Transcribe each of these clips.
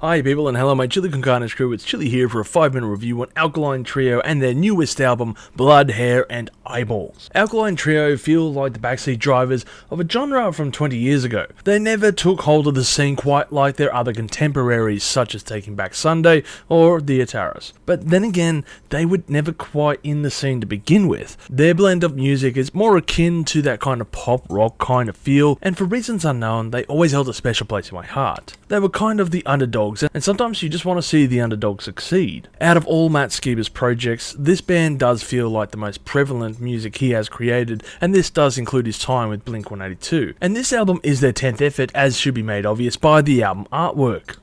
Hi people and hello my Chili Con Carnage crew, it's Chili here for a 5-minute review on Alkaline Trio and their newest album, Blood, Hair and Eyeballs. Alkaline Trio feel like the backseat drivers of a genre from 20 years ago. They never took hold of the scene quite like their other contemporaries such as Taking Back Sunday or the Ataras. But then again, they were never quite in the scene to begin with. Their blend of music is more akin to that kind of pop rock kind of feel, and for reasons unknown, they always held a special place in my heart. They were kind of the underdogs, and sometimes you just want to see the underdog succeed. Out of all Matt Skiba's projects, this band does feel like the most prevalent music he has created, and this does include his time with Blink-182. And this album is their 10th effort, as should be made obvious by the album artwork.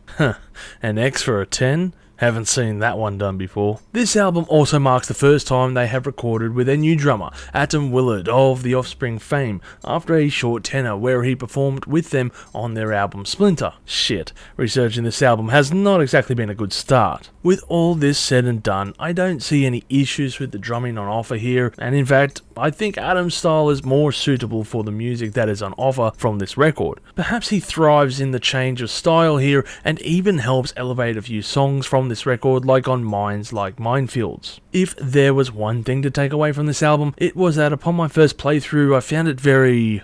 An X for a 10? Haven't seen that one done before. This album also marks the first time they have recorded with their new drummer, Atom Willard of The Offspring fame, after a short tenure where he performed with them on their album Splinter. Shit, researching this album has not exactly been a good start. With all this said and done, I don't see any issues with the drumming on offer here, and in fact, I think Atom's style is more suitable for the music that is on offer from this record. Perhaps he thrives in the change of style here, and even helps elevate a few songs from this record, like on Minds Like Minefields. If there was one thing to take away from this album, it was that upon my first playthrough I found it very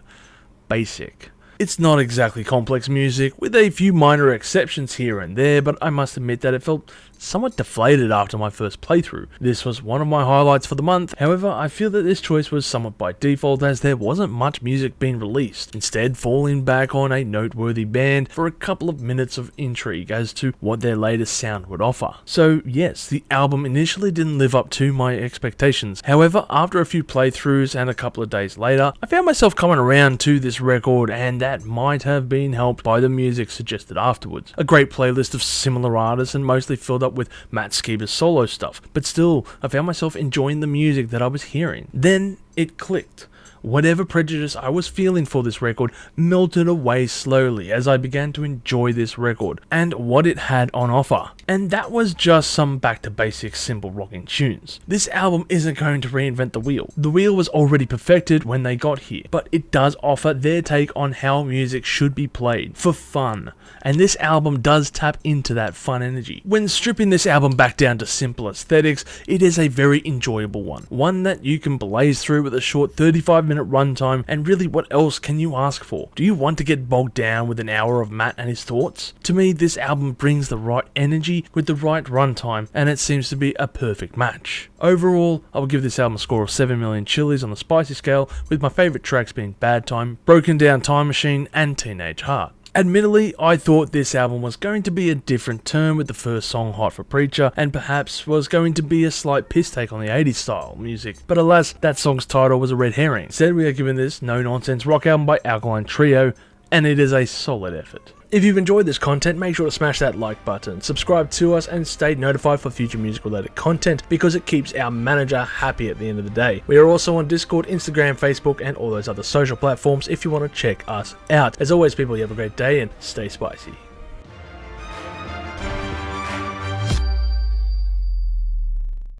basic. It's not exactly complex music, with a few minor exceptions here and there, but I must admit that it felt somewhat deflated after my first playthrough. This was one of my highlights for the month. However, I feel that this choice was somewhat by default, as there wasn't much music being released, instead falling back on a noteworthy band for a couple of minutes of intrigue as to what their latest sound would offer. So yes, the album initially didn't live up to my expectations. However, after a few playthroughs and a couple of days later, I found myself coming around to this record, and that might have been helped by the music suggested afterwards. A great playlist of similar artists and mostly filled up with Matt Skiba's solo stuff, but still, I found myself enjoying the music that I was hearing. Then it clicked. Whatever prejudice I was feeling for this record melted away slowly as I began to enjoy this record and what it had on offer. And that was just some back to basics simple rocking tunes. This album isn't going to reinvent the wheel. The wheel was already perfected when they got here, but it does offer their take on how music should be played for fun. And this album does tap into that fun energy. When stripping this album back down to simple aesthetics, it is a very enjoyable one. One that you can blaze through with a short 35-minute runtime, and really what else can you ask for? Do you want to get bogged down with an hour of Matt and his thoughts? To me, this album brings the right energy with the right runtime, and it seems to be a perfect match. Overall, I will give this album a score of 7 million chilies on the spicy scale, with my favourite tracks being Bad Time, Broken Down Time Machine and Teenage Heart. Admittedly, I thought this album was going to be a different turn with the first song Hot for Preacher, and perhaps was going to be a slight piss take on the 80s style music, but alas, that song's title was a red herring. Instead, we are given this no-nonsense rock album by Alkaline Trio, and it is a solid effort. If you've enjoyed this content, make sure to smash that like button, subscribe to us, and stay notified for future music related content, because it keeps our manager happy at the end of the day. We are also on Discord, Instagram, Facebook, and all those other social platforms if you want to check us out. As always people, you have a great day and stay spicy.